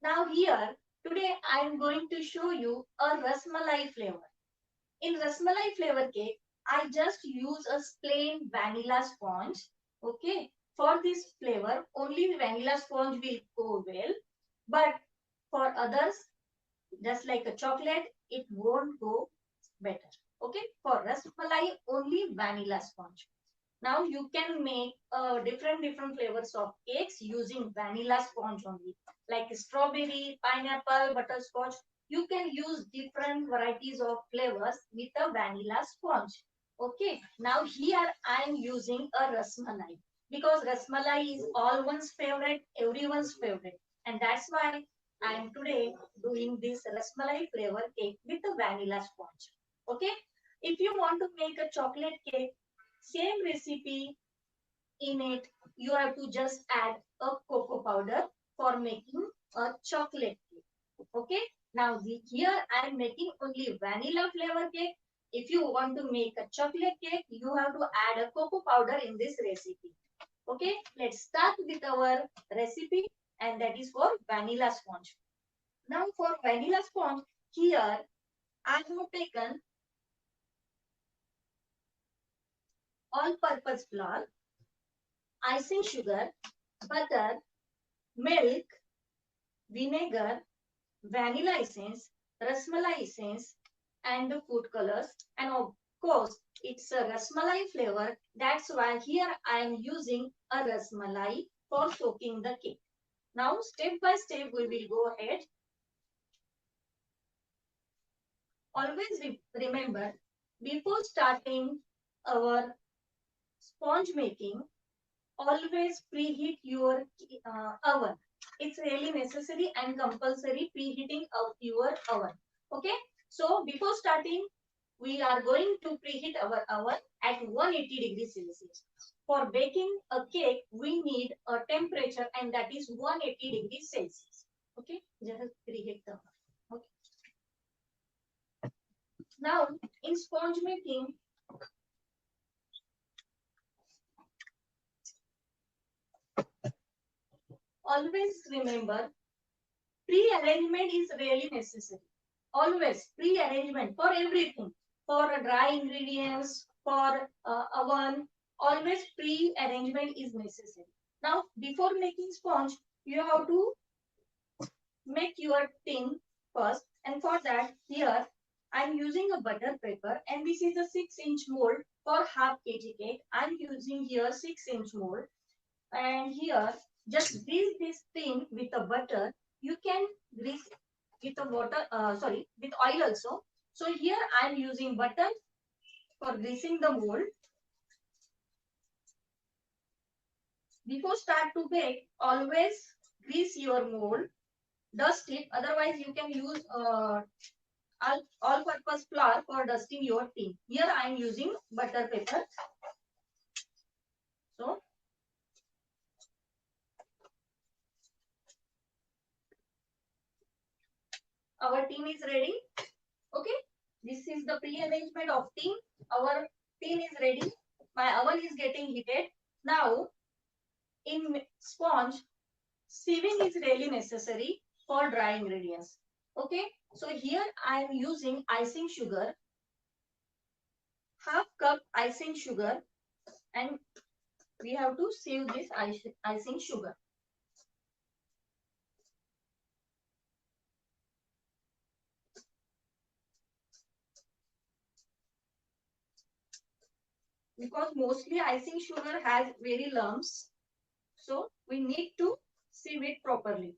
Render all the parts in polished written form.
Now here, today I am going to show you a rasmalai flavor. In rasmalai flavor cake, I just use a plain vanilla sponge. Okay, for this flavor, only vanilla sponge will go well. But for others, just like a chocolate, it won't go better. Okay, for rasmalai, only vanilla sponge. Now you can make different flavors of cakes using vanilla sponge only, like strawberry, pineapple, butterscotch. You can use different varieties of flavors with a vanilla sponge. Okay. Now here I am using a rasmalai because rasmalai is all one's favorite, everyone's favorite, and that's why I am today doing this rasmalai flavor cake with a vanilla sponge. Okay. If you want to make a chocolate cake, same recipe in it, you have to just add a cocoa powder for making a chocolate cake. Okay. Now here I am making only vanilla flavor cake. If you want to make a chocolate cake, you have to add a cocoa powder in this recipe. Okay. Let's start with our recipe, and that is for vanilla sponge. Now for vanilla sponge, here I have taken all-purpose flour, icing sugar, butter, milk, vinegar, vanilla essence, rasmalai essence, and the food colors. And of course, it's a rasmalai flavor. That's why here I am using a rasmalai for soaking the cake. Now, step by step, we will go ahead. Always remember, before starting our sponge making, always preheat your oven. It's really necessary and compulsory preheating of your oven. Okay. So before starting, we are going to preheat our oven at 180 degrees Celsius. For baking a cake, we need a temperature, and that is 180 degrees Celsius. Okay. Just preheat the oven. Okay. Now in sponge making, always remember, pre-arrangement is really necessary. Always pre-arrangement for everything. For dry ingredients, for oven, always pre-arrangement is necessary. Now, before making sponge, you have to make your tin first. And for that, here, I'm using a butter paper, and this is a 6-inch mold for half kg cake. I'm using here 6-inch mold. And here, just grease this tin with a butter. You can grease with the water, with oil also. So here I am using butter for greasing the mold. Before start to bake, always grease your mold, dust it. Otherwise, you can use all-purpose flour for dusting your tin. Here I am using butter paper. So our tin is ready. Okay, this is the pre-arrangement of tin. Our tin is ready. My oven is getting heated. Now, in sponge, sieving is really necessary for dry ingredients. Okay, so here I am using icing sugar, half cup icing sugar, and we have to sieve this icing sugar. Because mostly icing sugar has very lumps, so we need to sieve it properly.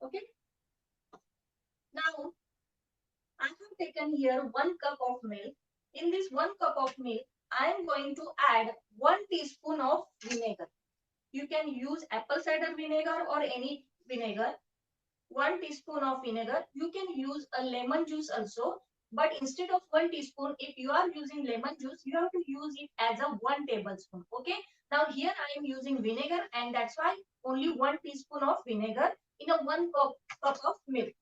Okay. Now I have taken here 1 cup of milk. In this 1 cup of milk, I am going to add 1 teaspoon of vinegar. You can use apple cider vinegar or any vinegar. 1 teaspoon of vinegar. You can use a lemon juice also. But instead of 1 teaspoon, if you are using lemon juice, you have to use it as a 1 tablespoon. Okay. Now here I am using vinegar, and that's why only 1 teaspoon of vinegar in a 1 cup of milk.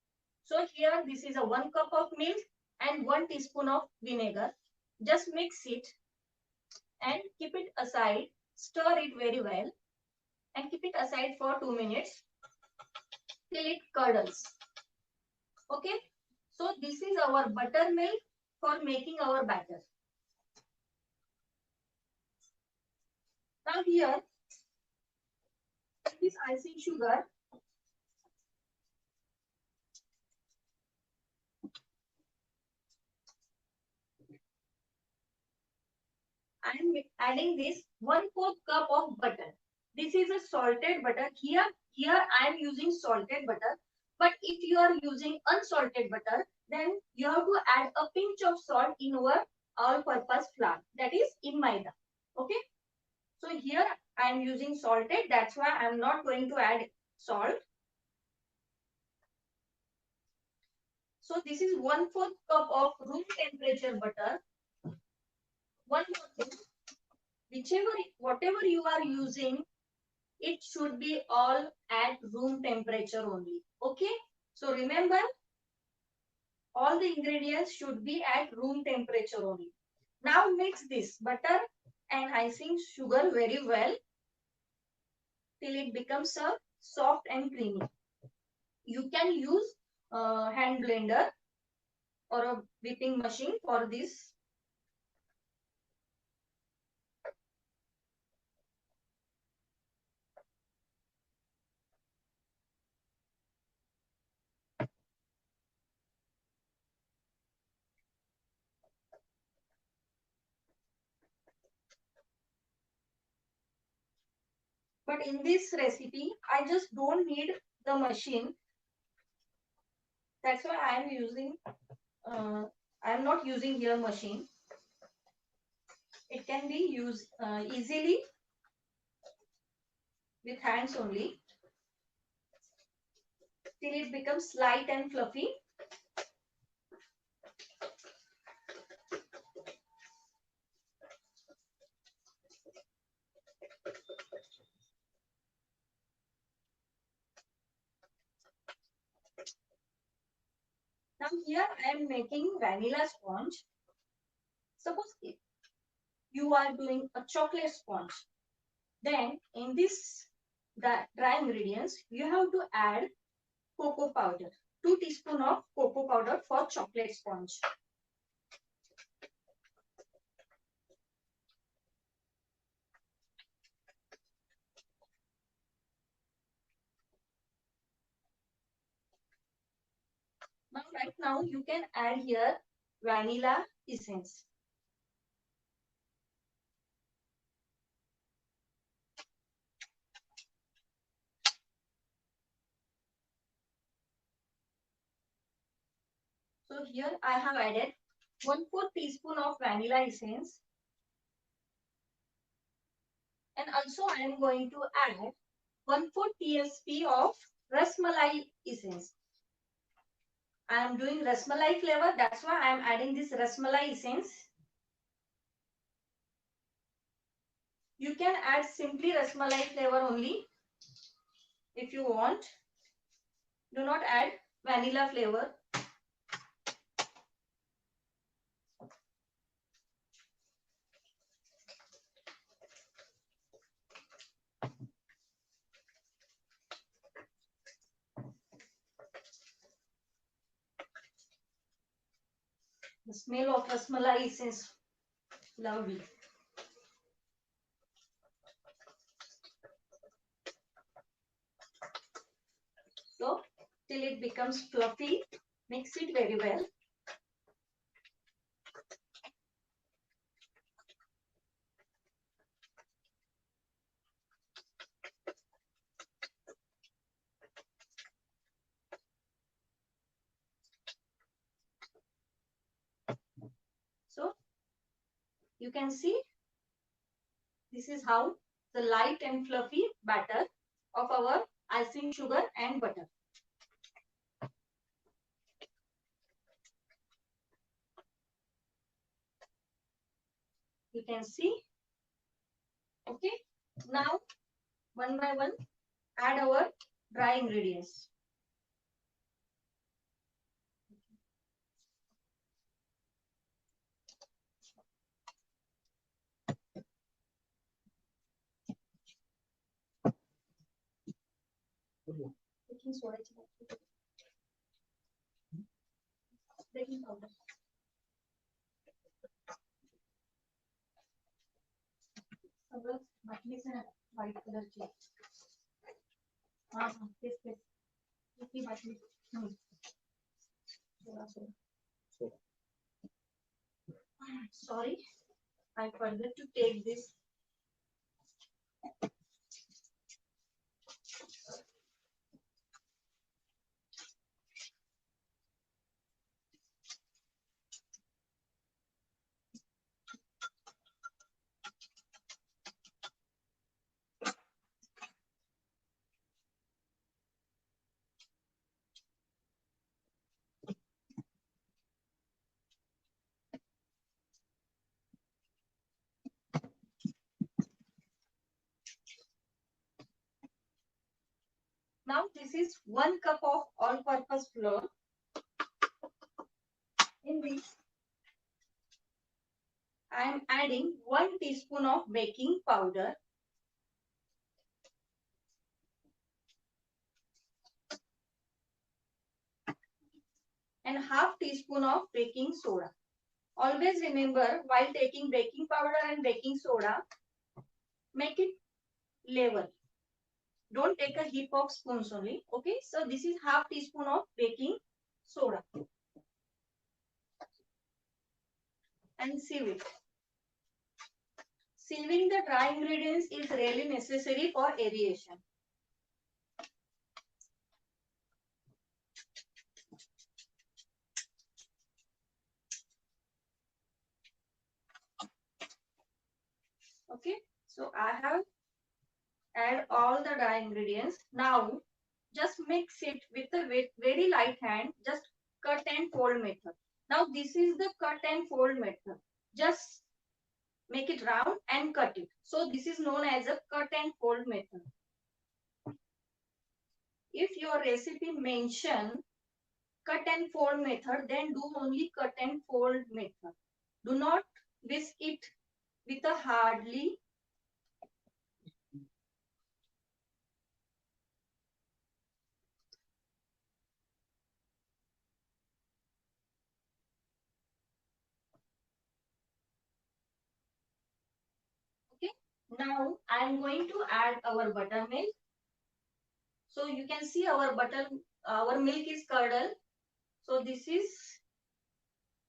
So here this is a 1 cup of milk and 1 teaspoon of vinegar. Just mix it and keep it aside. Stir it very well and keep it aside for 2 minutes till it curdles. Okay. So this is our buttermilk for making our batter. Now here, this icing sugar, I am adding this 1/4 cup of butter. This is a salted butter. Here I am using salted butter. But if you are using unsalted butter, then you have to add a pinch of salt in our all-purpose flour. That is in maida. Okay. So here I am using salted. That's why I am not going to add salt. So this is 1/4 cup of room temperature butter. One more thing, whatever you are using, it should be all at room temperature only. Okay. So remember, all the ingredients should be at room temperature only. Now mix this butter and icing sugar very well till it becomes a soft and creamy. You can use a hand blender or a whipping machine for this. But in this recipe, I just don't need the machine. That's why I am using, I am not using here machine. It can be used easily with hands only till it becomes light and fluffy. Now here I am making vanilla sponge. Suppose if you are doing a chocolate sponge, then in this dry ingredients, you have to add cocoa powder. 2 teaspoons of cocoa powder for chocolate sponge. Now right now you can add here vanilla essence. So here I have added 1/4 teaspoon of vanilla essence. And also I am going to add 1/4 tsp of rasmalai essence. I am doing rasmalai flavor. That's why I am adding this rasmalai essence. You can add simply rasmalai flavor only if you want. Do not add vanilla flavor. The smell of rasmalai essence, lovely. So till it becomes fluffy, mix it very well. So you can see this is how the light and fluffy batter of our icing sugar and butter. You can see. Okay. Now, one by one, add our dry ingredients. Baking soda, baking powder. सगळं बाटलीच आहे white कलरची. हा तेच तेच ती बाटली. Sorry, I forgot to take this. Now this is 1 cup of all-purpose flour. In this, I am adding 1 teaspoon of baking powder. And half teaspoon of baking soda. Always remember, while taking baking powder and baking soda, make it level. Don't take a heap of spoons only. Okay, so this is half teaspoon of baking soda. And sieve it. Sieving the dry ingredients is really necessary for aeration. Okay, so I have add all the dry ingredients. Now just mix it with a very light hand. Just cut and fold method. Now this is the cut and fold method. Just make it round and cut it. So this is known as a cut and fold method. If your recipe mention cut and fold method, then do only cut and fold method. Do not whisk it with a hardly. Okay. Now I am going to add our buttermilk. So you can see our milk is curdled. So this is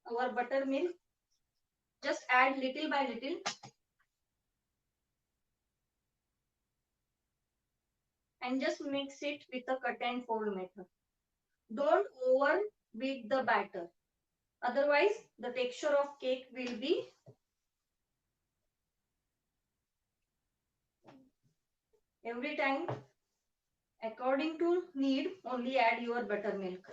our buttermilk. Just add little by little. And just mix it with the cut and fold method. Don't over beat the batter. Otherwise, the texture of cake will be every time according to need, only add your buttermilk.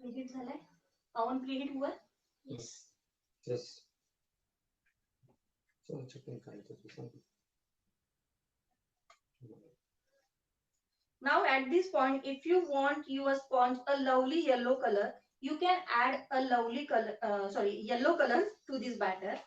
Preheat झालाय? Oven preheat हुआ? Yes. Yes. So chicken kind. Now at this point, if you want your sponge a lovely yellow color, you can add a lovely color, yellow color to this batter.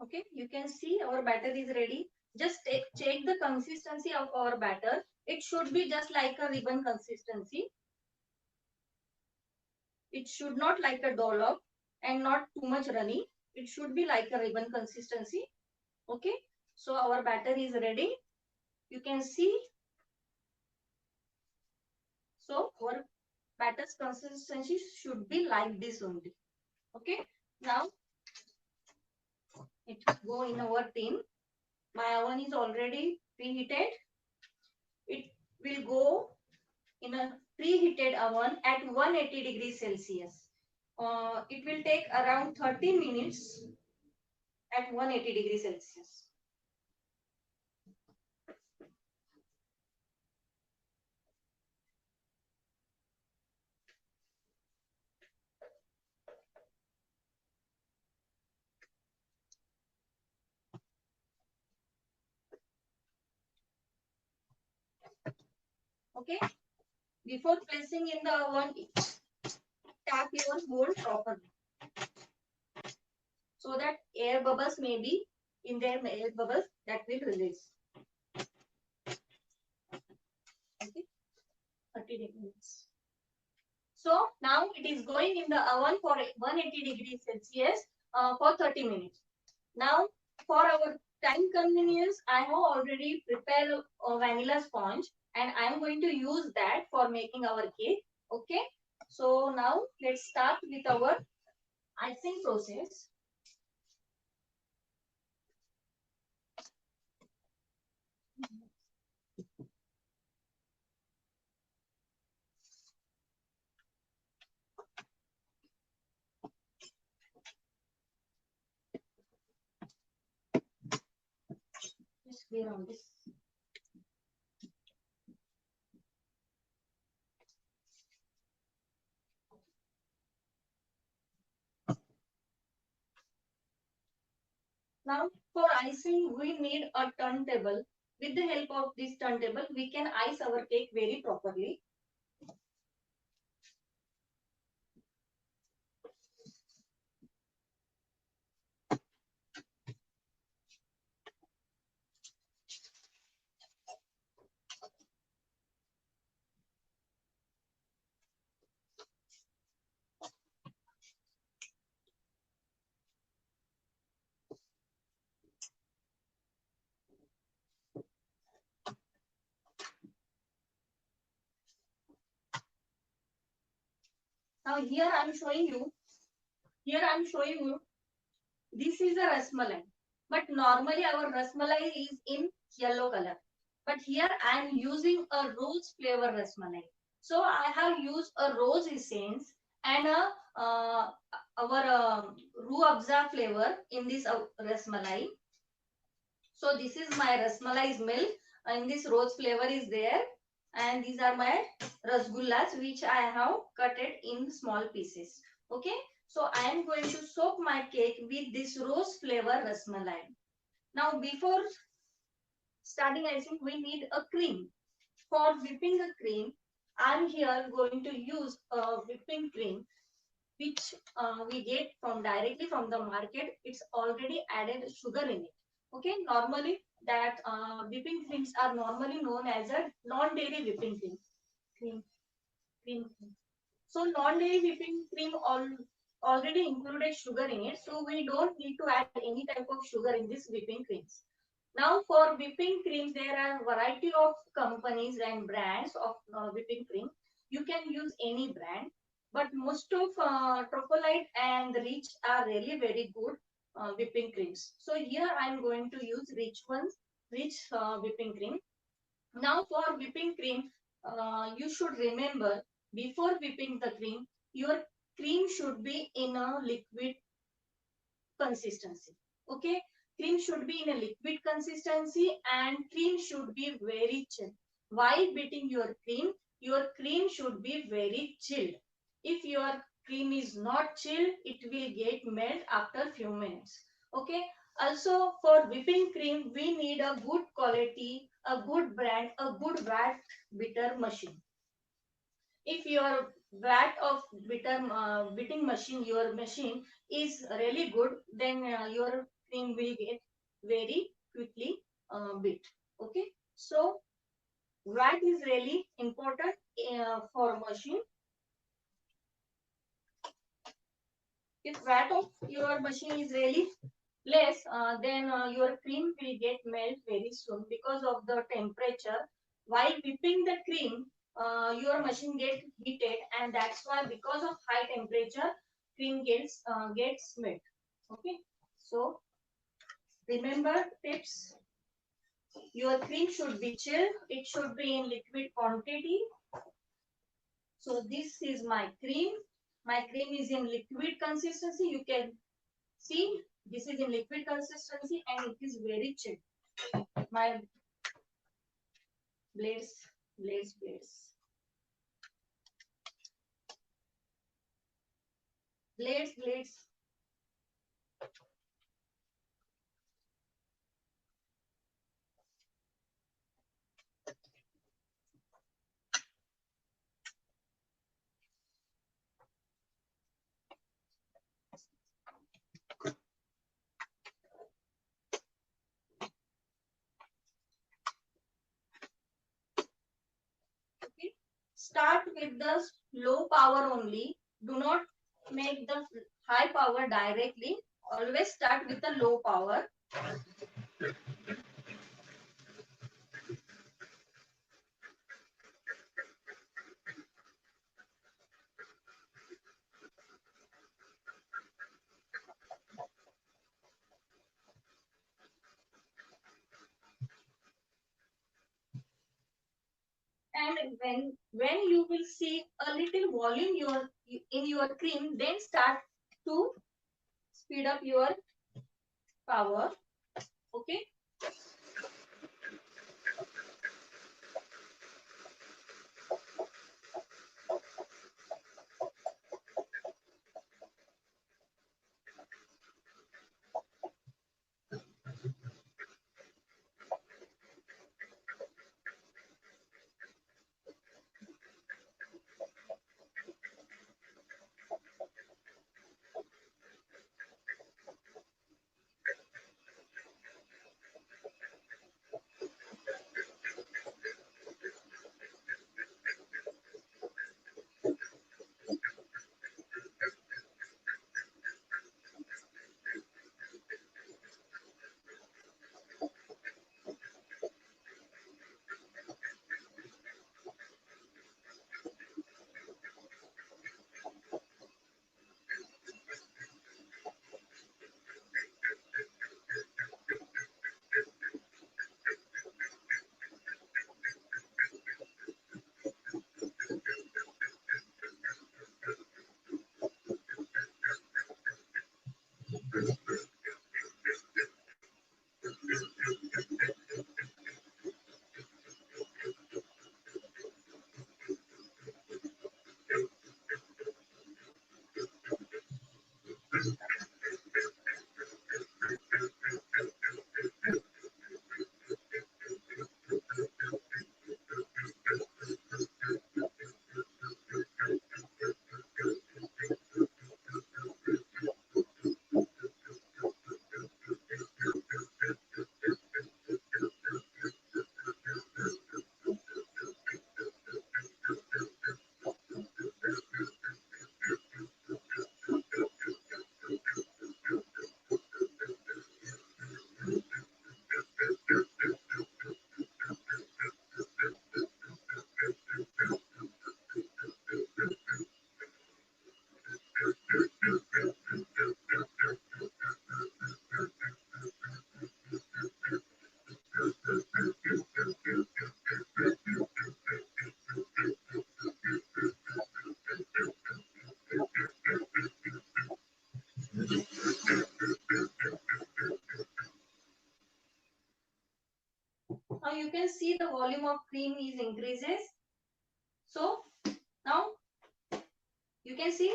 Okay, you can see our batter is ready. Just check the consistency of our batter. It should be just like a ribbon consistency. It should not like a dollop and not too much runny. It should be like a ribbon consistency. Okay, so our batter is ready. You can see. So our batter's consistency should be like this only. Okay, now it will go in our tin. My oven is already preheated. It will go in a preheated oven at 180 degrees Celsius. It will take around 30 minutes at 180 degrees Celsius. Okay. Before placing in the oven, tap your mold properly so that air bubbles may be in there, air bubbles that will release. Okay. 30 minutes. So now it is going in the oven for 180 degrees Celsius for 30 minutes. Now for our time convenience, I have already prepared a vanilla sponge and I am going to use that for making our cake. Okay. So now let's start with our icing process. Just clear on this. Now for icing, we need a turntable. With the help of this turntable, we can ice our cake very properly. Now here I am showing you. This is a rasmalai. But normally our rasmalai is in yellow color. But here I am using a rose flavor rasmalai. So I have used a rose essence and our Roo Afza flavor in this rasmalai. So this is my rasmalai milk and this rose flavor is there. And these are my rasgullas which I have cut it in small pieces. Okay. So I am going to soak my cake with this rose flavor rasmalai. Now before starting icing, we need a cream. For whipping the cream, I'm here going to use a whipping cream which we get from directly from the market. It's already added sugar in it. Okay, normally that whipping creams are normally known as a non-dairy whipping cream. Cream, cream. So non-dairy whipping cream already included sugar in it. So we don't need to add any type of sugar in this whipping creams. Now for whipping creams, there are variety of companies and brands of whipping cream. You can use any brand, but most of Trocolite and Rich are really very good whipping creams. So here I am going to use Rich whipping cream. Now for whipping cream, you should remember before whipping the cream, your cream should be in a liquid consistency. Okay, cream should be in a liquid consistency and cream should be very chilled. While beating your cream should be very chilled. If your cream is not chilled, it will get melt after few minutes. Okay. Also for whipping cream, we need a good quality, a good brand, a good vat bitter machine. If your vat of bitter beating machine, your machine is really good, then your cream will get very quickly bit. Okay, so vat is really important for machine. If vat of your machine is really less, then your cream will get melt very soon because of the temperature. While whipping the cream, your machine gets heated, and that's why because of high temperature, cream gets melt. Okay, so remember tips. Your cream should be chilled. It should be in liquid quantity. So this is my cream. My cream is in liquid consistency. You can see this is in liquid consistency and it is very chilled. My blades, blades. Okay. Start with the low power only. Do not make the high power directly. Always start with the low power. And when you will see a little volume in your cream, then start to speed up your power. Okay. Now you can see the volume of cream is increases. So now you can see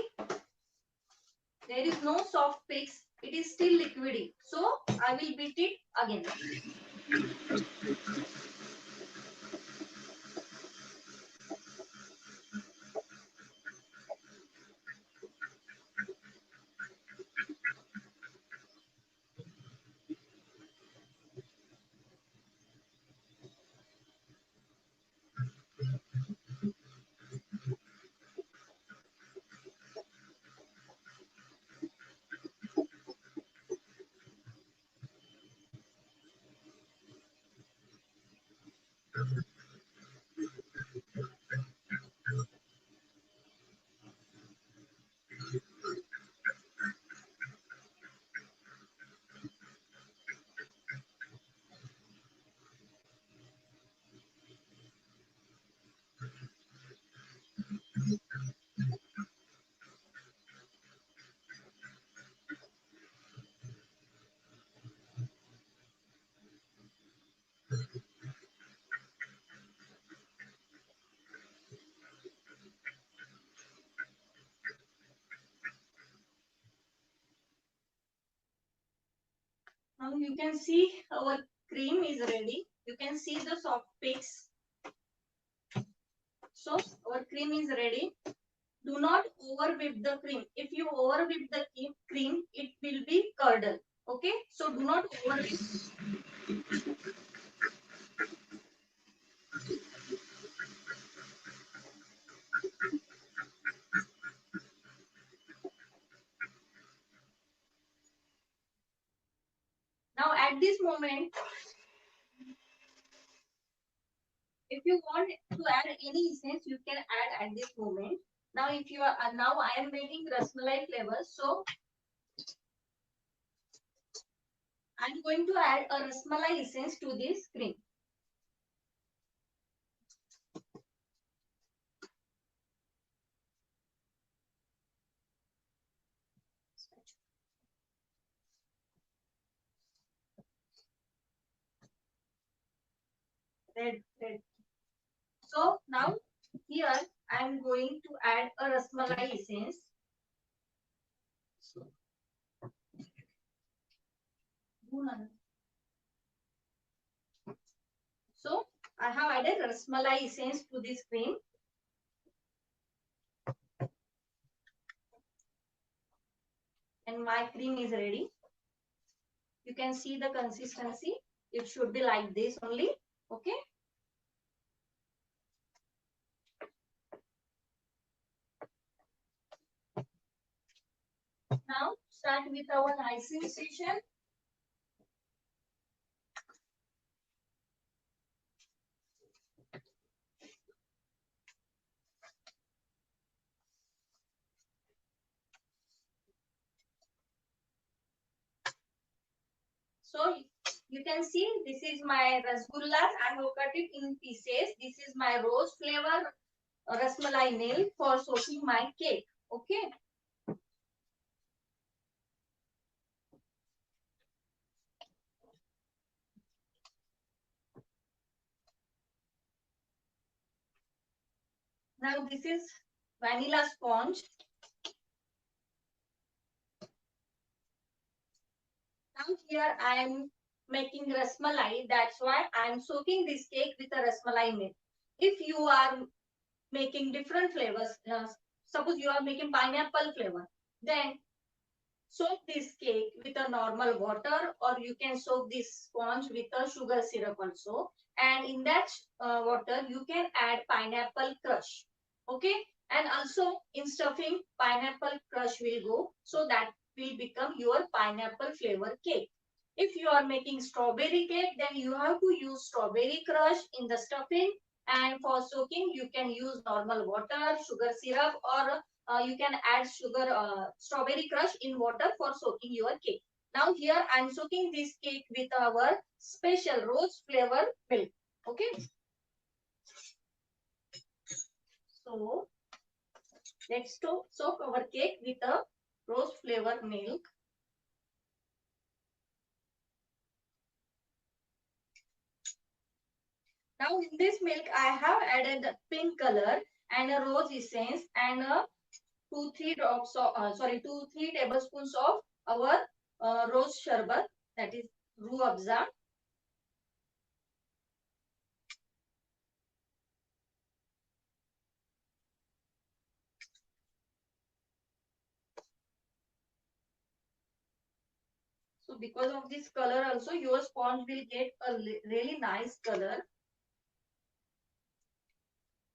there is no soft peaks. It is still liquidy. So I will beat it again. Now you can see our cream is ready. You can see the soft peaks. So our cream is ready. Do not over whip the cream. If you over whip the cream, it will be curdle. Okay, so do not over whip. Now at this moment, if you want to add any essence, you can add at this moment. Now if you are now I am making rasmalai flavor, so I'm going to add a rasmalai essence to this cream. Red. So now here I am going to add a rasmalai essence. So I have added rasmalai essence to this cream. And my cream is ready. You can see the consistency. It should be like this only. Okay. Now start with our icing session. So you can see this is my rasgullas. I have cut it in pieces. This is my rose flavor rasmalai milk for soaking my cake. Okay. Now this is vanilla sponge. Now here I am making rasmalai. That's why I am soaking this cake with a rasmalai milk. If you are making different flavors, suppose you are making pineapple flavor, then soak this cake with a normal water, or you can soak this sponge with a sugar syrup also. And in that water, you can add pineapple crush. Okay. And also in stuffing, pineapple crush will go. So that will become your pineapple flavor cake. If you are making strawberry cake, then you have to use strawberry crush in the stuffing. And for soaking, you can use normal water, sugar syrup, or you can add sugar, strawberry crush in water for soaking your cake. Now here I am soaking this cake with our special rose flavor milk. Okay. So let's soak our cake with a rose flavor milk. Now in this milk I have added the pink color and a rose essence and a 2-3 drops of 2-3 tablespoons of our rose sharbat, that is roux afza. So because of this color also your sponge will get a really nice color.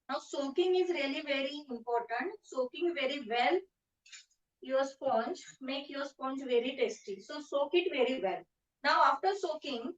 Now soaking is really very important. Soaking very well your sponge make your sponge very tasty. So soak it very well. Now after soaking,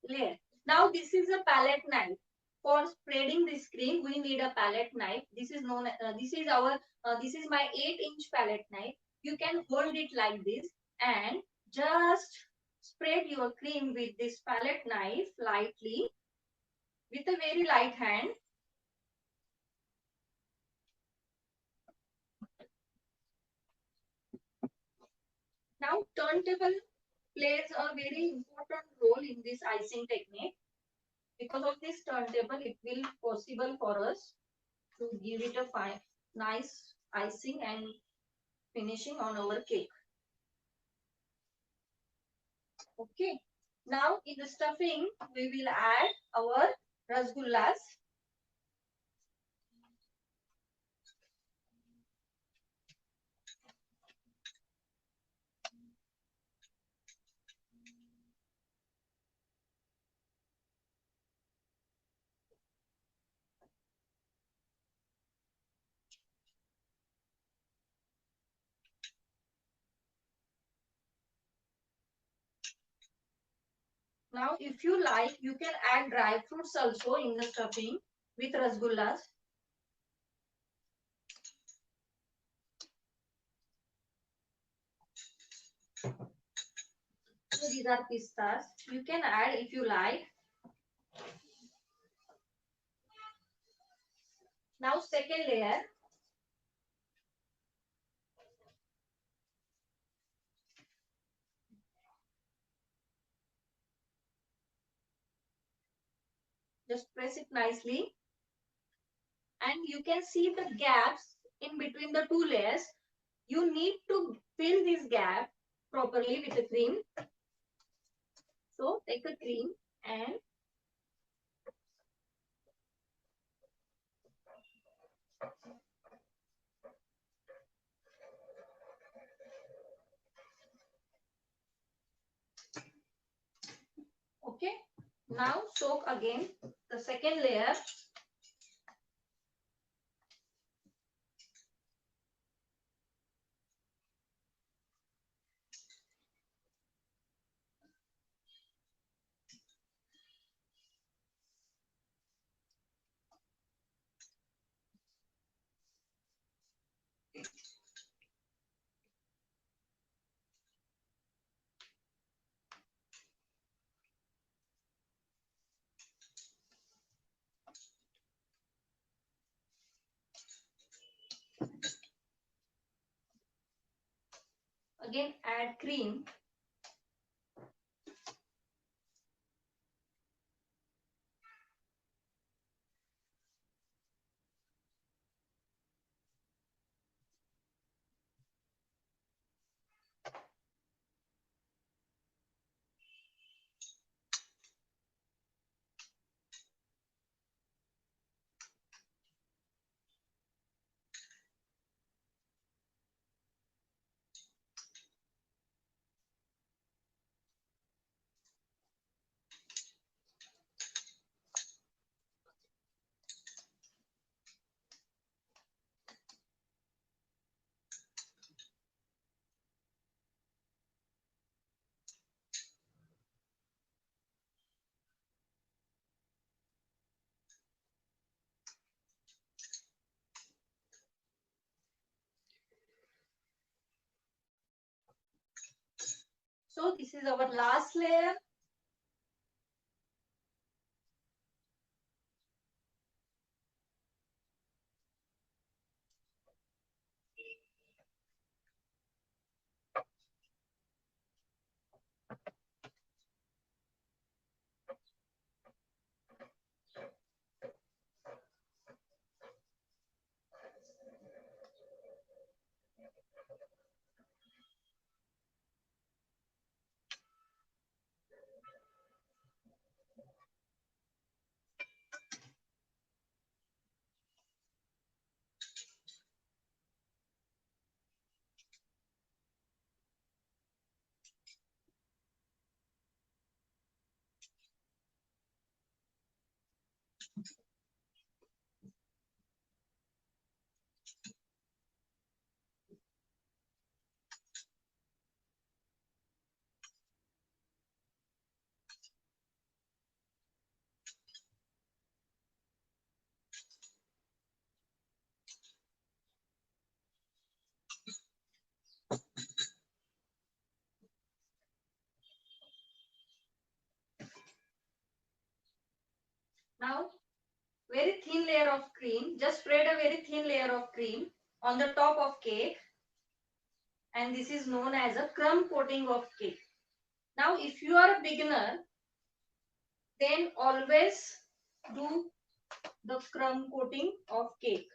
layer. Now this is a palette knife. For spreading this cream, we need a palette knife. This is known. This is my 8-inch palette knife. You can hold it like this and just spread your cream with this palette knife lightly with a very light hand. Now turntable plays a very important role in this icing technique. Because of this turntable, it will possible for us to give it a fine, nice icing and finishing on our cake. Okay. Now in the stuffing, we will add our rasgullas. Now, if you like, you can add dry fruits also in the stuffing with rasgullas. So these are pistas. You can add if you like. Now, second layer. Just press it nicely. And you can see the gaps in between the two layers. You need to fill this gap properly with the cream. So take a cream and okay. Now soak again the second layer. Again add cream. So this is our last layer. Now very thin layer of cream. Just spread a very thin layer of cream on the top of cake. And this is known as a crumb coating of cake. Now if you are a beginner, then always do the crumb coating of cake.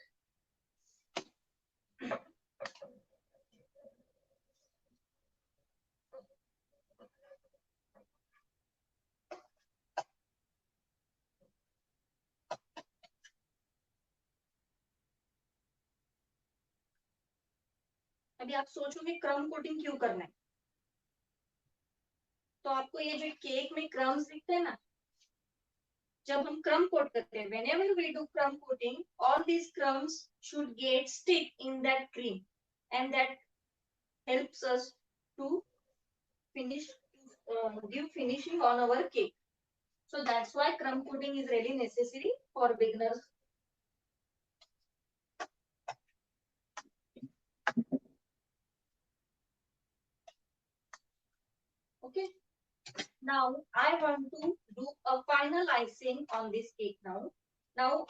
अभी आप सोचोगे क्रम coating क्यों करना है, तो आपको ये जो केक में क्रम्स दिखते हैं ना, जब हम क्रम कोट करते हैं, whenever we do crumb coating, all these crumbs should get stick in that cream, and that helps us to finish, give finishing on our cake. So that's why crumb coating is really necessary for beginners. Okay. Now I want to do a final icing on this cake now. Now,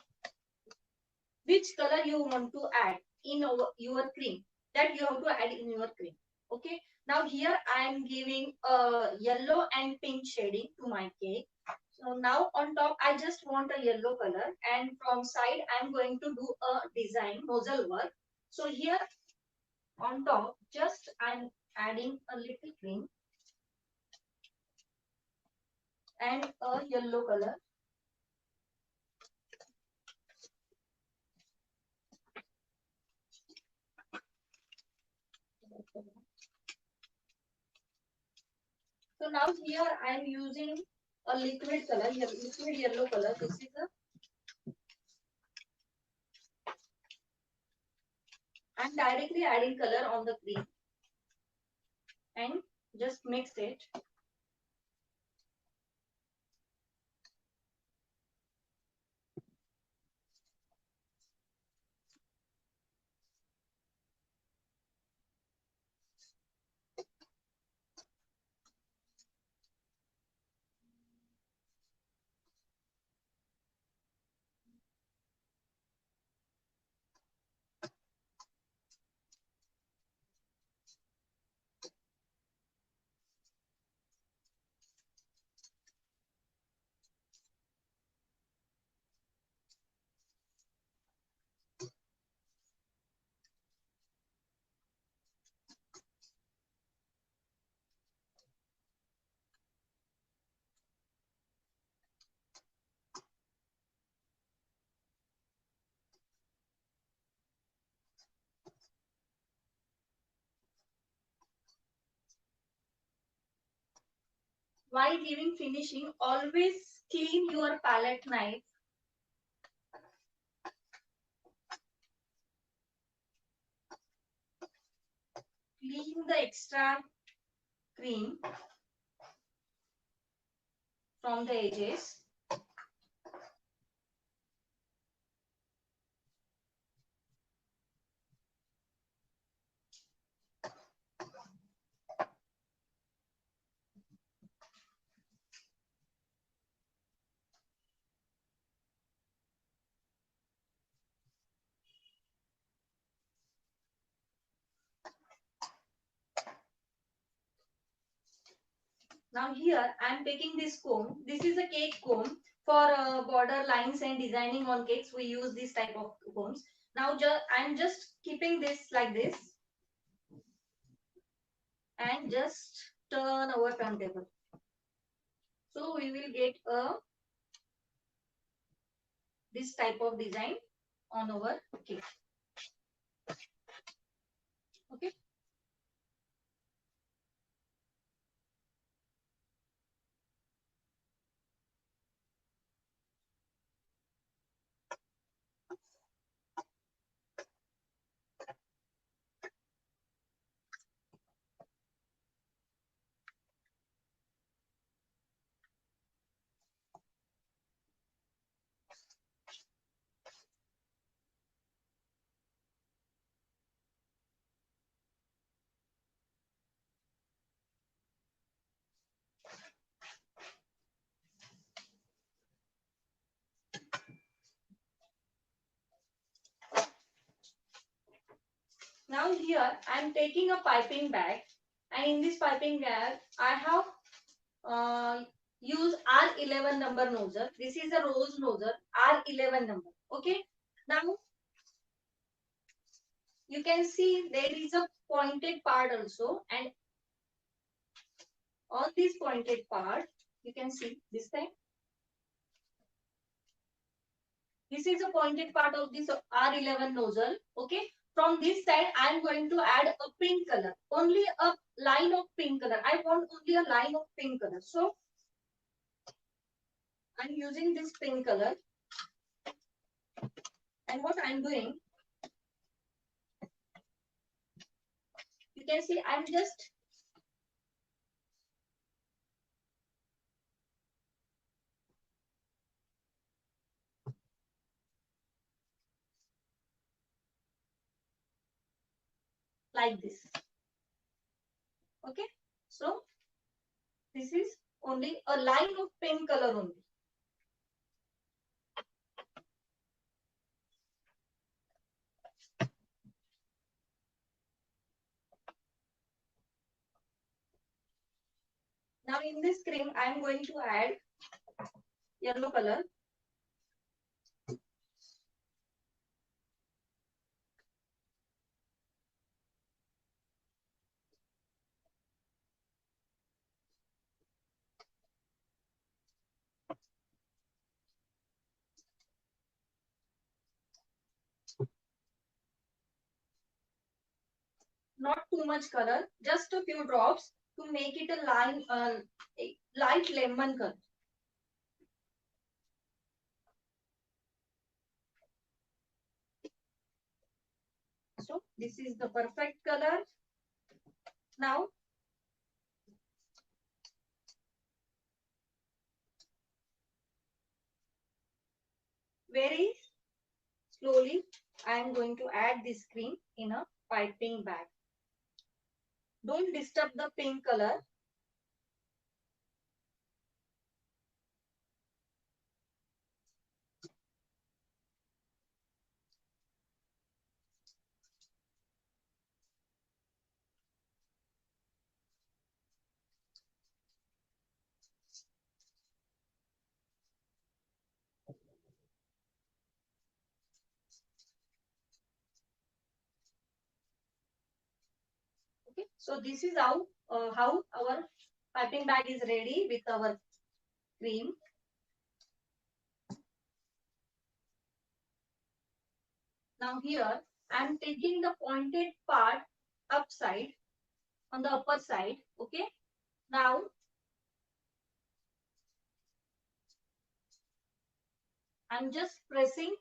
which color you want to add in your cream? That you have to add in your cream. Okay. Now here I am giving a yellow and pink shading to my cake. So now on top I just want a yellow color, and from side I am going to do a design nozzle work. So here on top just I am adding a little cream and a yellow color. So now here I am using a liquid color, liquid yellow color. This is a, I'm directly adding color on the cream and just mix it. While giving finishing, always clean your palette knife. Clean the extra cream from the edges. Now here I am taking this comb. This is a cake comb for border lines and designing on cakes. We use this type of combs. Now I am just keeping this like this and just turn our turntable. So we will get a this type of design on our cake. Okay. Now here I am taking a piping bag, and in this piping bag I have used R11 number nozzle. This is a rose nozzle, R11 number. Okay. Now you can see there is a pointed part also, and on this pointed part you can see this time. This is a pointed part of this R11 nozzle. Okay. from this side, I am going to add a pink color. Only a line of pink color. I want only a line of pink color. So I'm using this pink color. And what I'm doing, you can see I'm just like this. Okay. So this is only a line of pink color only. Now in this cream, I am going to add yellow color. Not too much color, just a few drops to make it a line, a light lemon color. So this is the perfect color. Now very slowly, I am going to add this cream in a piping bag. Don't disturb the pink color. Okay, so this is how our piping bag is ready with our cream. Now here I am taking the pointed part upside on the upper side. Okay. Now I'm just pressing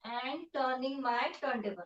and turning my turntable.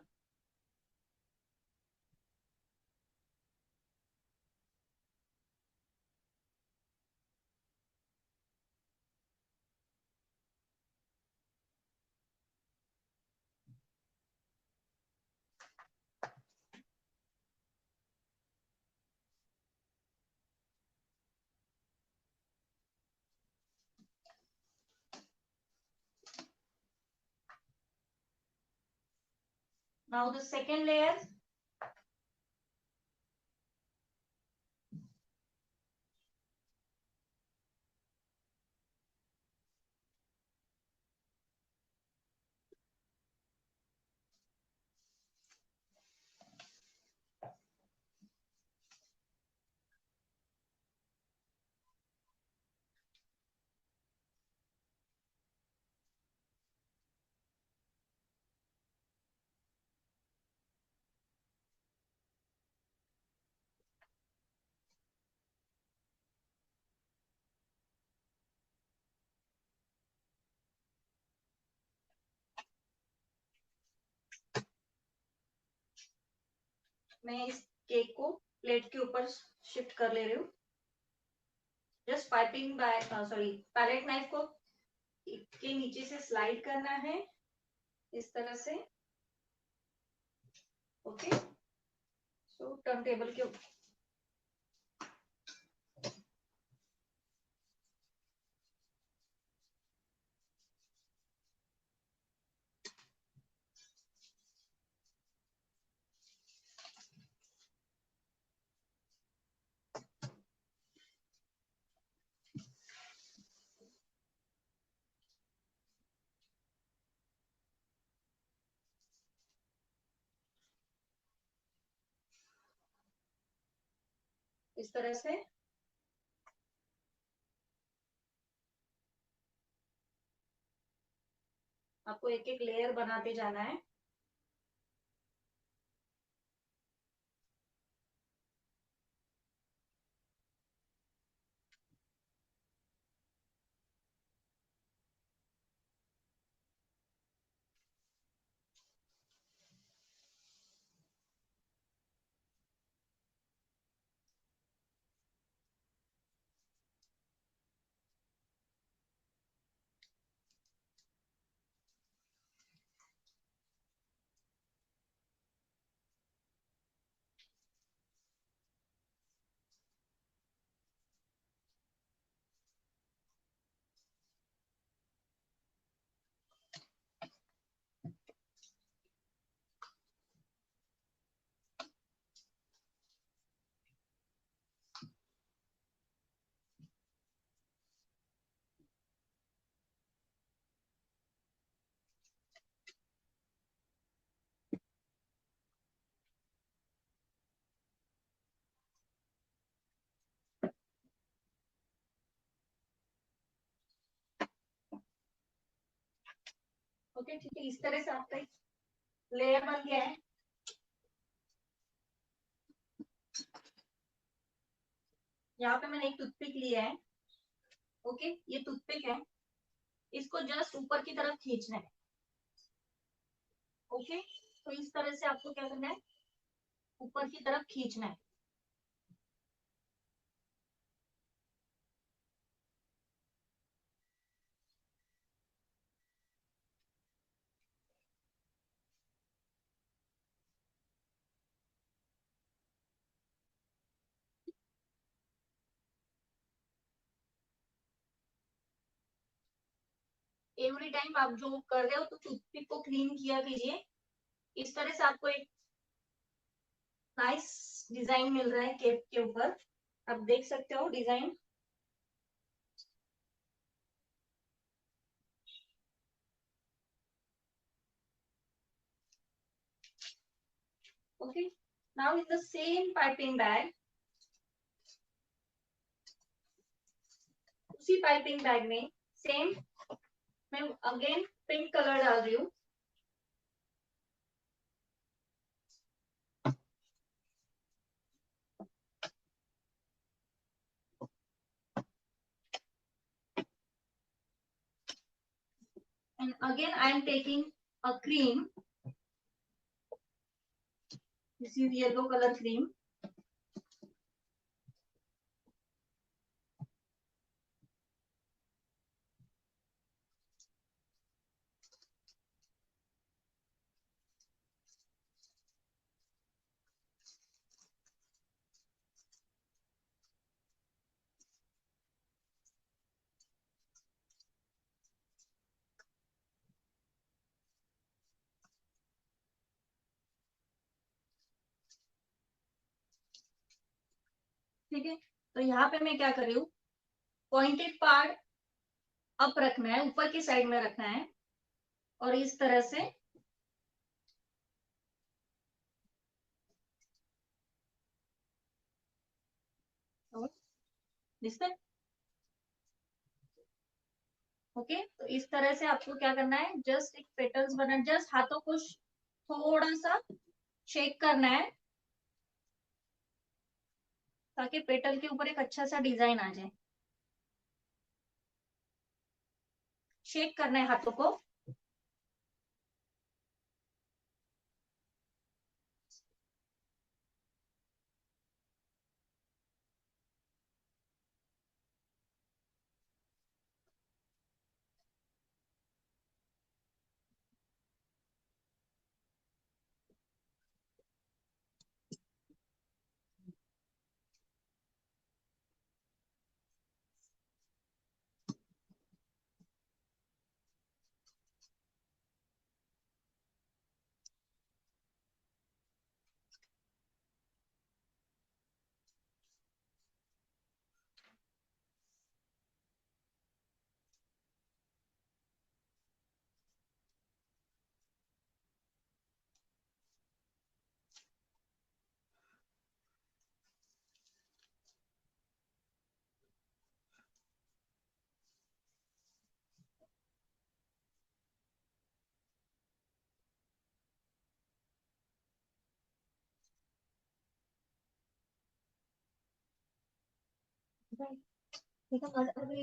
Now the second layer. मैं इस cake को plate के ऊपर shift कर ले रही हूँ. Just piping bag, sorry, palette knife को के नीचे से स्लाइड करना है इस तरह से. ओके. सो टर्न टेबल के ऊपर इस तरह से आपको एक एक लेयर बनाते जाना है. ओके ठीक है, इस तरह से आपका एक लेयर बन गया है। यहाँ पे मैंने एक टूथपिक लिया है। ओके, ये टूथपिक है, इसको जस्ट ऊपर की तरफ खींचना है। ओके, तो इस तरह से आपको क्या करना है, ऊपर की तरफ खींचना है। एवरी टाइम आप जो कर रहे हो तो टूथपिक को क्लीन किया कीजिए। इस तरह से आपको एक नाइस डिजाइन मिल रहा है केप के ऊपर, आप देख सकते हो design. Okay, now in the same piping bag, उसी पाइपिंग बैग में सेम मैं अगेन पिंक कलर डाल रही हूँ। And again I am taking a cream, this is yellow color cream। ठीक है, तो यहाँ पे मैं क्या कर रही हूँ, पॉइंटेड पार्ट अप रखना है, ऊपर की साइड में रखना है, और इस तरह से जिससे ओके, तो इस तरह से आपको क्या करना है, जस्ट एक पेटल्स बना, जस्ट हाथों को थोड़ा सा शेक करना है ताकि पेटल के ऊपर एक अच्छा सा डिजाइन आ जाए। शेक करना है हाथों को।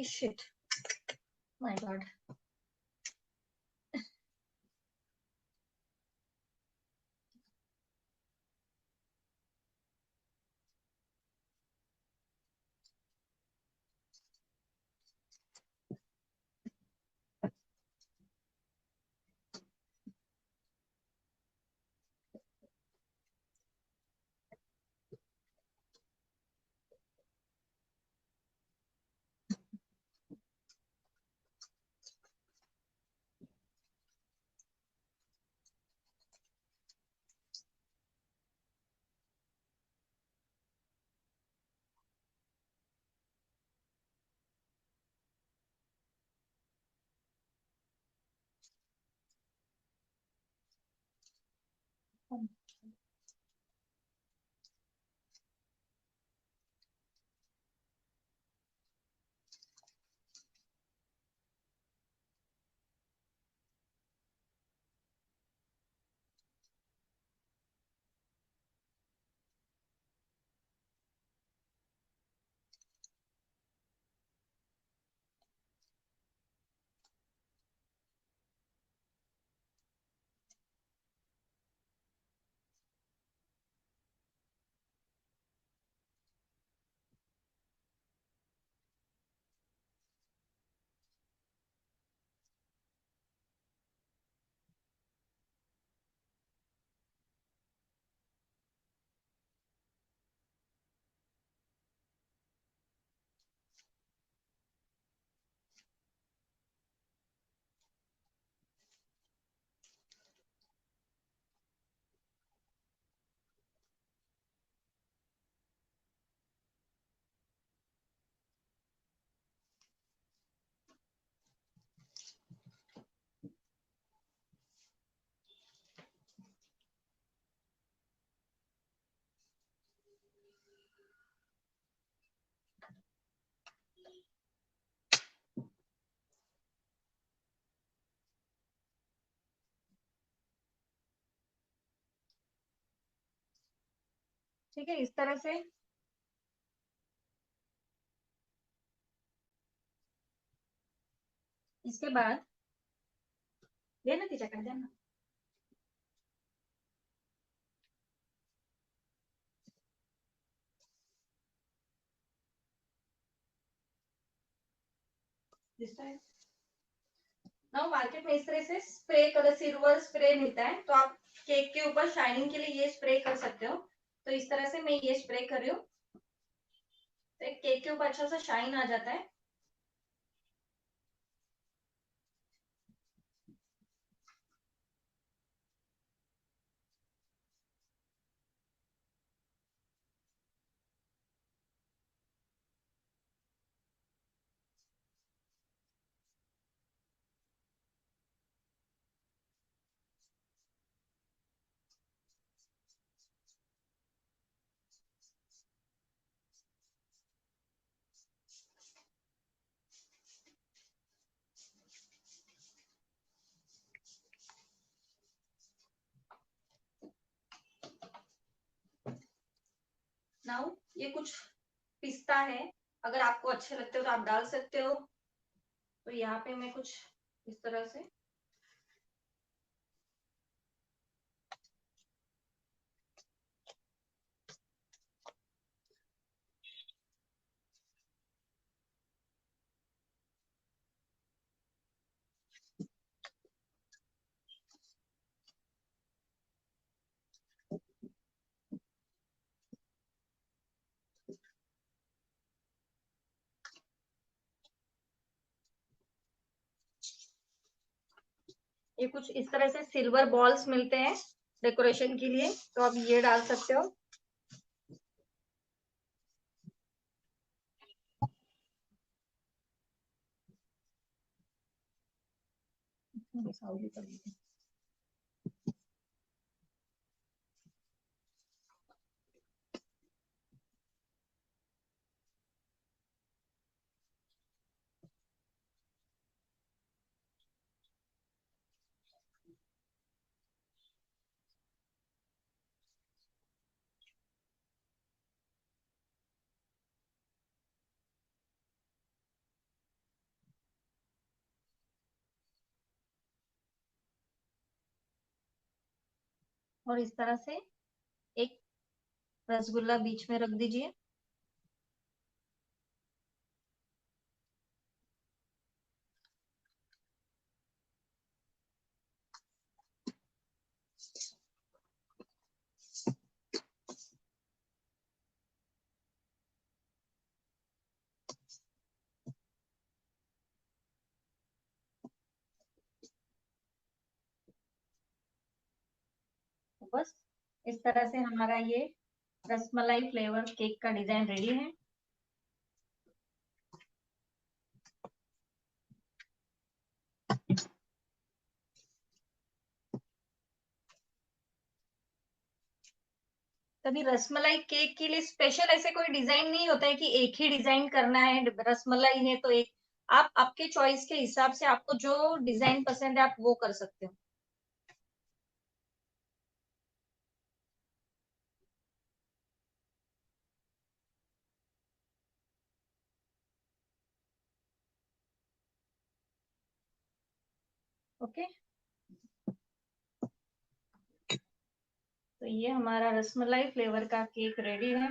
Shit, my God. ठीक है, इस तरह से। इसके बाद देना तीजा कर देना। नाउ मार्केट में इस तरह से स्प्रे कलर सिल्वर स्प्रे मिलता है, तो आप केक के ऊपर शाइनिंग के लिए ये स्प्रे कर सकते हो। तो इस तरह से मैं ये स्प्रे कर रही हूँ, तो केक के ऊपर अच्छा सा शाइन आ जाता है। नाउ ये कुछ पिस्ता है, अगर आपको अच्छे लगते हो तो आप डाल सकते हो। तो यहाँ पे मैं कुछ इस तरह से ये कुछ इस तरह से सिल्वर बॉल्स मिलते हैं डेकोरेशन के लिए, तो आप ये डाल सकते हो। और इस तरह से एक रसगुल्ला बीच में रख दीजिए। तो बस इस तरह से हमारा ये रसमलाई फ्लेवर केक का डिजाइन रेडी है। कभी रसमलाई केक के लिए स्पेशल ऐसे कोई डिजाइन नहीं होता है कि एक ही डिजाइन करना है, रसमलाई है तो एक। आप आपके चॉइस के हिसाब से आपको जो डिजाइन पसंद है आप वो कर सकते हो। ओके, तो ये हमारा रसमलाई फ्लेवर का केक रेडी है।